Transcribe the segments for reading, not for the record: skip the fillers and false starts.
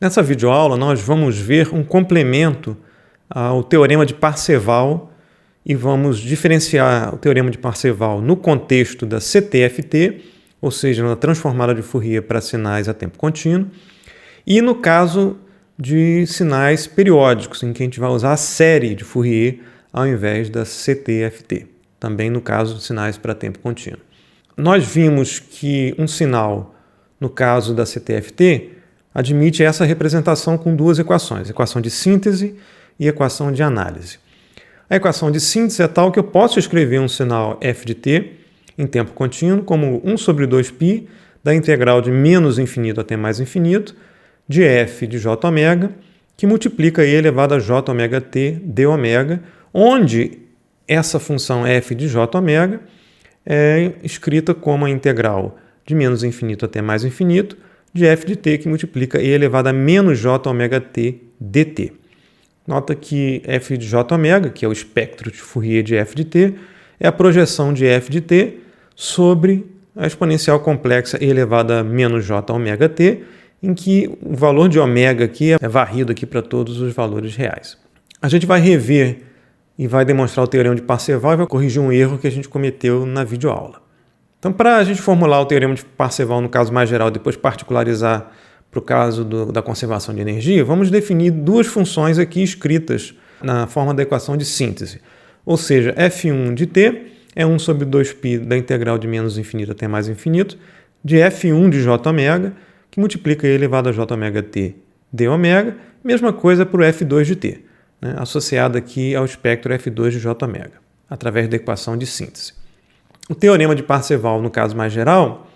Nessa videoaula nós vamos ver um complemento ao Teorema de Parseval e vamos diferenciar o Teorema de Parseval no contexto da CTFT, ou seja, na transformada de Fourier para sinais a tempo contínuo, e no caso de sinais periódicos, em que a gente vai usar a série de Fourier ao invés da CTFT, também no caso de sinais para tempo contínuo. Nós vimos que um sinal, no caso da CTFT, admite essa representação com duas equações, equação de síntese e equação de análise. A equação de síntese é tal que eu posso escrever um sinal f de t em tempo contínuo como 1 sobre 2π da integral de menos infinito até mais infinito de f de j ômega, que multiplica e elevado a j ômega t d ômega, onde essa função f de j ômega é escrita como a integral de menos infinito até mais infinito de f de t, que multiplica e elevado a menos j ômega t dt. Nota que f de j ômega, que é o espectro de Fourier de f de t, é a projeção de f de t sobre a exponencial complexa e elevada a menos j ômega t, em que o valor de ômega aqui é varrido aqui para todos os valores reais. A gente vai rever e vai demonstrar o Teorema de Parseval e vai corrigir um erro que a gente cometeu na videoaula. Então, para a gente formular o Teorema de Parseval no caso mais geral e depois particularizar para o caso da conservação de energia, vamos definir duas funções aqui escritas na forma da equação de síntese. Ou seja, f1 de t é 1 sobre 2π da integral de menos infinito até mais infinito de f1 de j ômega, que multiplica e elevado a j ômega t d ômega, mesma coisa para o f2 de t, né, associado aqui ao espectro f2 de j ômega, através da equação de síntese. O Teorema de Parseval, no caso mais geral,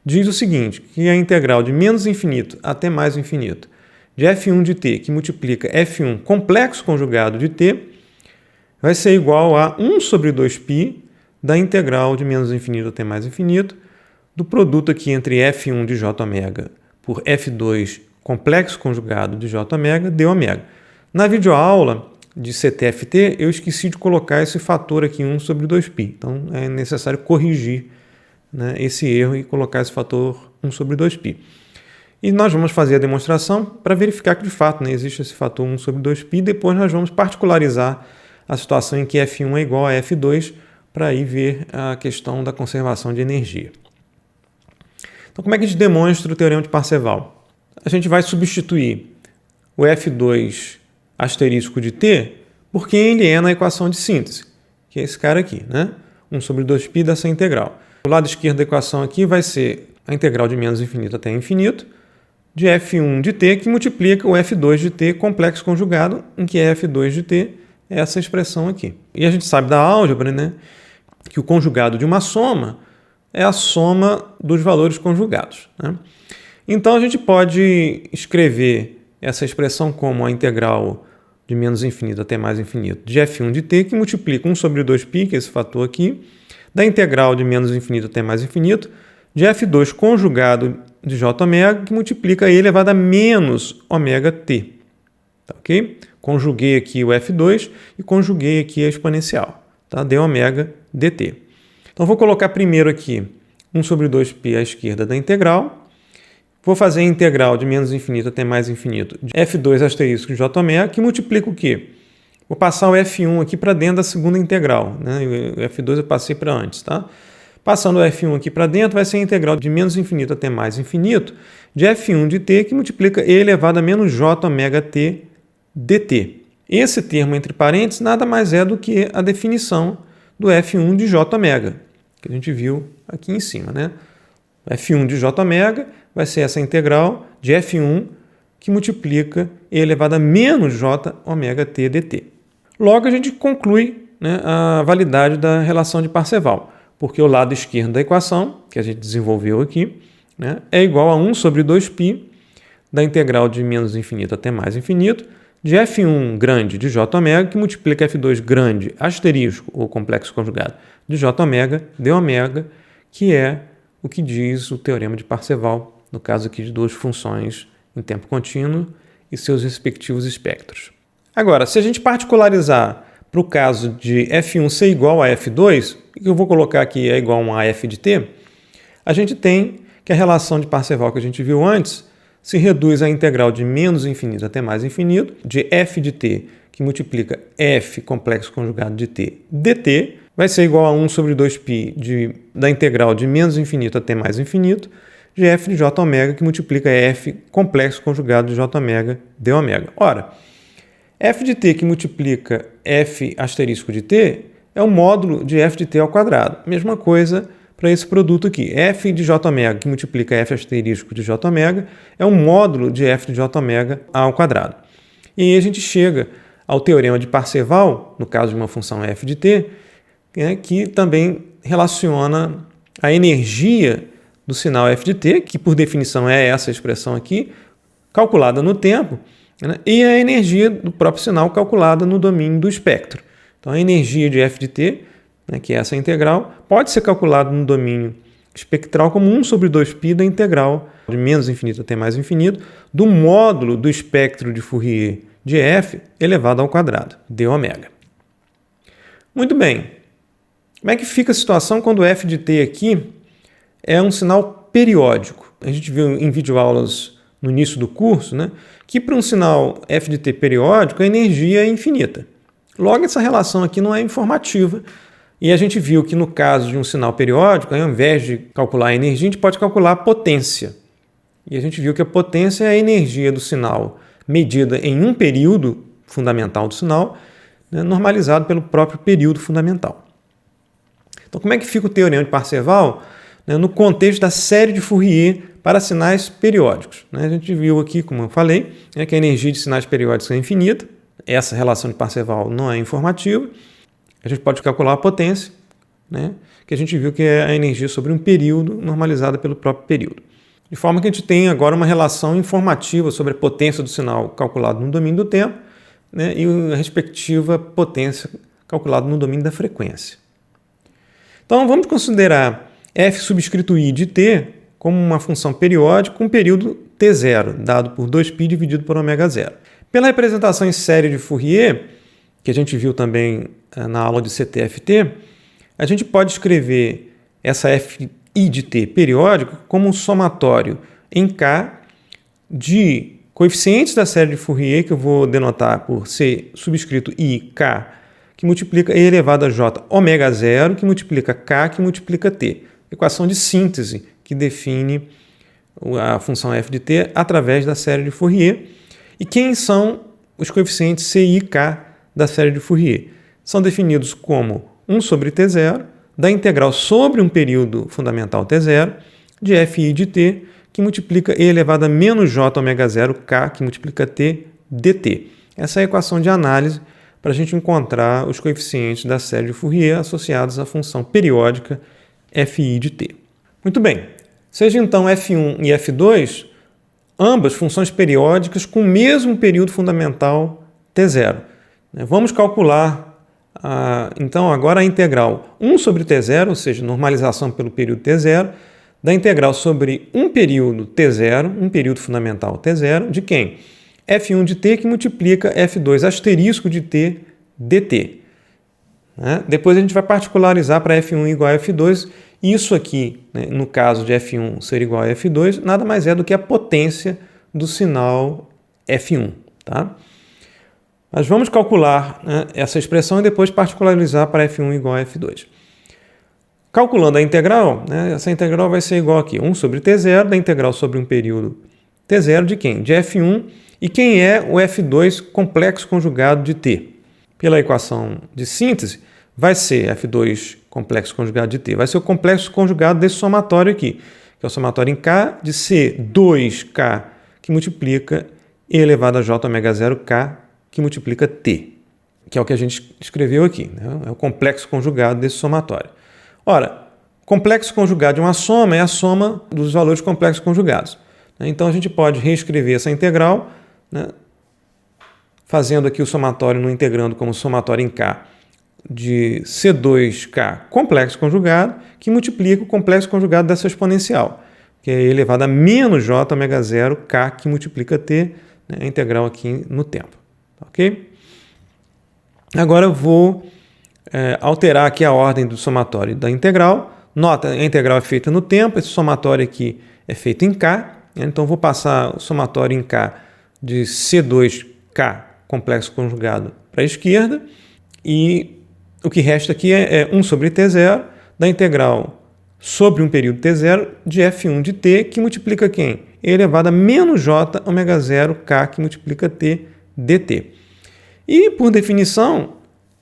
diz o seguinte, que a integral de menos infinito até mais infinito de f1 de t, que multiplica f1 complexo conjugado de t, vai ser igual a 1 sobre 2π da integral de menos infinito até mais infinito do produto aqui entre f1 de j ômega por f2 complexo conjugado de j ômega d ômega. Na videoaula de CTFT, eu esqueci de colocar esse fator aqui 1 sobre 2π. Então, é necessário corrigir, né, esse erro e colocar esse fator 1 sobre 2π. E nós vamos fazer a demonstração para verificar que, de fato, né, existe esse fator 1 sobre 2π. Depois nós vamos particularizar a situação em que f1 é igual a f2 para aí ver a questão da conservação de energia. Então, como é que a gente demonstra o Teorema de Parseval? A gente vai substituir o f2 asterisco de t por quem ele é na equação de síntese, que é esse cara aqui, né? 1 sobre 2π dessa integral. O lado esquerdo da equação aqui vai ser a integral de menos infinito até infinito de f1 de t, que multiplica o f2 de t complexo conjugado, em que f2 de t é essa expressão aqui. E a gente sabe da álgebra, né, que o conjugado de uma soma é a soma dos valores conjugados, né? Então a gente pode escrever essa expressão como a integral de menos infinito até mais infinito de f1 de t, que multiplica 1 sobre 2π, que é esse fator aqui, da integral de menos infinito até mais infinito de f2 conjugado de j ômega, que multiplica e elevado a menos ômega t. Tá, ok? Conjuguei aqui o f2 e conjuguei aqui a exponencial, tá? d ômega dt. Então vou colocar primeiro aqui 1 sobre 2π à esquerda da integral. Vou fazer a integral de menos infinito até mais infinito de f2 asterisco de j ômega, que multiplica o quê? Vou passar o f1 aqui para dentro da segunda integral, né? O f2 eu passei para antes, tá? Passando o f1 aqui para dentro, vai ser a integral de menos infinito até mais infinito de f1 de t, que multiplica e elevado a menos j ômega t dt. Esse termo entre parênteses nada mais é do que a definição do f1 de j ômega, que a gente viu aqui em cima, né? f1 de j ômega vai ser essa integral de f1 que multiplica e elevado a menos j ômega t dt. Logo, a gente conclui, né, a validade da relação de Parseval, porque o lado esquerdo da equação, que a gente desenvolveu aqui, né, é igual a 1 sobre 2π da integral de menos infinito até mais infinito de f1 grande de j ômega, que multiplica f2 grande asterisco, ou complexo conjugado, de j ômega d ômega, que é o que diz o Teorema de Parseval, no caso aqui de duas funções em tempo contínuo e seus respectivos espectros. Agora, se a gente particularizar para o caso de f1 ser igual a f2, que eu vou colocar aqui é igual a f de t, a gente tem que a relação de Parseval que a gente viu antes se reduz à integral de menos infinito até mais infinito, de f de t, que multiplica f complexo conjugado de t dt, vai ser igual a 1 sobre 2π da integral de menos infinito até mais infinito, de f de j ômega, que multiplica f complexo conjugado de j ômega d ômega. Ora, f de t que multiplica f asterisco de t é o módulo de f de t ao quadrado. Mesma coisa para esse produto aqui. F de j ômega, que multiplica f asterisco de j ômega, é um módulo de f de j ômega ao quadrado. E aí a gente chega ao teorema de Parseval, no caso de uma função f de t, que também relaciona a energia do sinal f de t, que por definição é essa expressão aqui, calculada no tempo, e a energia do próprio sinal calculada no domínio do espectro. Então a energia de f de t, que é essa integral, pode ser calculada no domínio espectral como 1 sobre 2π da integral de menos infinito até mais infinito do módulo do espectro de Fourier de f elevado ao quadrado, d ômega. Muito bem. Como é que fica a situação quando f de t aqui é um sinal periódico? A gente viu em videoaulas no início do curso, que para um sinal f de t periódico a energia é infinita. Logo, essa relação aqui não é informativa. E a gente viu que no caso de um sinal periódico, ao invés de calcular a energia, a gente pode calcular a potência. E a gente viu que a potência é a energia do sinal medida em um período fundamental do sinal, normalizado pelo próprio período fundamental. Então, como é que fica o teorema de Parseval no contexto da série de Fourier para sinais periódicos? A gente viu aqui, como eu falei, que a energia de sinais periódicos é infinita. Essa relação de Parseval não é informativa. A gente pode calcular a potência, que a gente viu que é a energia sobre um período normalizada pelo próprio período. De forma que a gente tem agora uma relação informativa sobre a potência do sinal calculado no domínio do tempo, e a respectiva potência calculada no domínio da frequência. Então vamos considerar f subscrito i de t como uma função periódica com um período t0, dado por 2π dividido por ômega zero. Pela representação em série de Fourier, que a gente viu também na aula de CTFT, a gente pode escrever essa f i de t periódico como um somatório em K de coeficientes da série de Fourier, que eu vou denotar por C subscrito i K, que multiplica e elevado a j ômega zero, que multiplica K, que multiplica t. Equação de síntese que define a função f de t através da série de Fourier. E quem são os coeficientes C e K da série de Fourier? São definidos como 1 sobre t0, da integral sobre um período fundamental t0, de fi de t, que multiplica e elevado a menos j ômega zero, k, que multiplica t, dt. Essa é a equação de análise para a gente encontrar os coeficientes da série de Fourier associados à função periódica fi de t. Muito bem. Seja então f1 e f2, ambas funções periódicas com o mesmo período fundamental t0. Vamos calcular, então, agora a integral 1 sobre t0, ou seja, normalização pelo período t0, da integral sobre um período t0, um período fundamental t0, de quem? f1 de t, que multiplica f2 asterisco de t dt. Depois a gente vai particularizar para f1 igual a f2. Isso aqui, no caso de f1 ser igual a f2, nada mais é do que a potência do sinal f1. Tá? Mas vamos calcular essa expressão e depois particularizar para f1 igual a f2. Calculando a integral, essa integral vai ser igual aqui, 1 sobre t0, da integral sobre um período t0 de quem? De f1. E quem é o f2 complexo conjugado de t? Pela equação de síntese, vai ser f2 complexo conjugado de t. Vai ser o complexo conjugado desse somatório aqui, que é o somatório em K de C2K, que multiplica e elevado a j ômega zero K, que multiplica t, que é o que a gente escreveu aqui. É o complexo conjugado desse somatório. Ora, complexo conjugado de uma soma é a soma dos valores complexos conjugados. Então a gente pode reescrever essa integral, fazendo aqui o somatório no integrando como somatório em K de C2K complexo conjugado, que multiplica o complexo conjugado dessa exponencial, que é elevado a menos j ômega zero K, que multiplica t, a integral aqui no tempo. Ok? Agora eu vou alterar aqui a ordem do somatório da integral. Nota, a integral é feita no tempo, esse somatório aqui é feito em K, Então, vou passar o somatório em K de C2K complexo conjugado para a esquerda e o que resta aqui é 1 sobre T0 da integral sobre um período T0 de F1 de T, que multiplica quem? E elevado a menos J ômega 0 K, que multiplica T dt. E, por definição,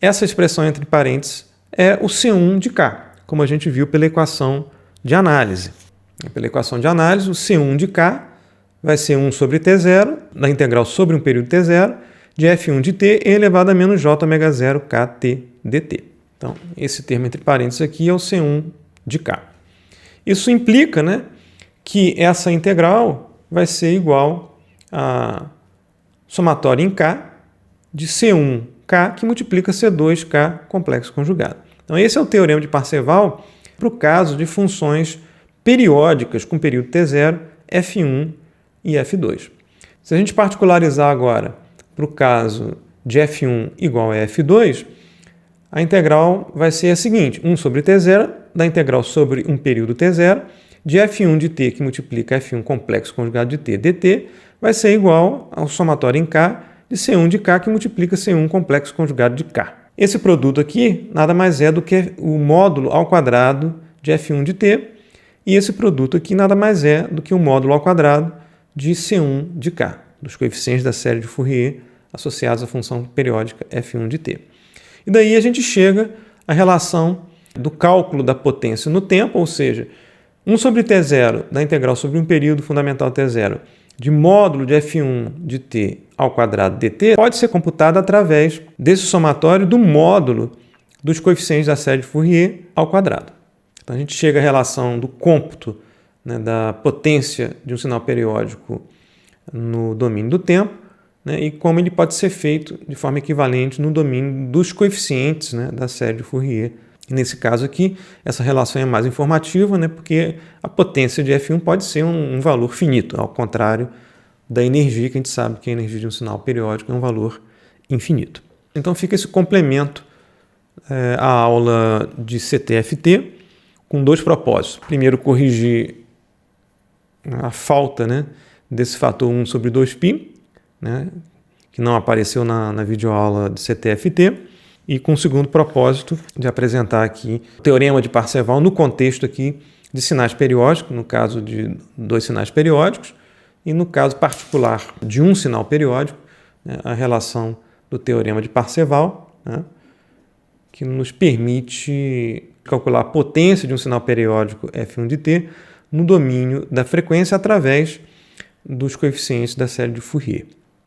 essa expressão entre parênteses é o C1 de K, como a gente viu pela equação de análise. Pela equação de análise, o C1 de K vai ser 1 sobre T0, da integral sobre um período T0, de F1 de T elevado a menos J ômega 0 Kt dt. Então, esse termo entre parênteses aqui é o C1 de K. Isso implica, né, que essa integral vai ser igual a somatório em K de C1K, que multiplica C2K complexo conjugado. Então, esse é o teorema de Parseval para o caso de funções periódicas com período T0, F1 e F2. Se a gente particularizar agora para o caso de F1 igual a F2, a integral vai ser a seguinte: 1 sobre T0, da integral sobre um período T0, de F1 de T, que multiplica F1 complexo conjugado de T dt, vai ser igual ao somatório em K de C1 de K, que multiplica C1 complexo conjugado de K. Esse produto aqui nada mais é do que o módulo ao quadrado de F1 de T, e esse produto aqui nada mais é do que o módulo ao quadrado de C1 de K, dos coeficientes da série de Fourier associados à função periódica F1 de T. E daí a gente chega à relação do cálculo da potência no tempo, ou seja, 1 sobre T0 da integral sobre um período fundamental T0 de módulo de F1 de T ao quadrado dt pode ser computado através desse somatório do módulo dos coeficientes da série de Fourier ao quadrado. Então a gente chega à relação do cômputo, né, da potência de um sinal periódico no domínio do tempo, né, e como ele pode ser feito de forma equivalente no domínio dos coeficientes, né, da série de Fourier. E nesse caso aqui, essa relação é mais informativa, né, porque a potência de F1 pode ser um valor finito, ao contrário da energia, que a gente sabe que a energia de um sinal periódico é um valor infinito. Então fica esse complemento à aula de CTFT com dois propósitos. Primeiro, corrigir a falta, né, desse fator 1 sobre 2π, né, que não apareceu na videoaula de CTFT, e com o segundo propósito de apresentar aqui o teorema de Parseval no contexto aqui de sinais periódicos, no caso de dois sinais periódicos, e no caso particular de um sinal periódico, né, a relação do teorema de Parseval, né, que nos permite calcular a potência de um sinal periódico F1 de T no domínio da frequência através dos coeficientes da série de Fourier.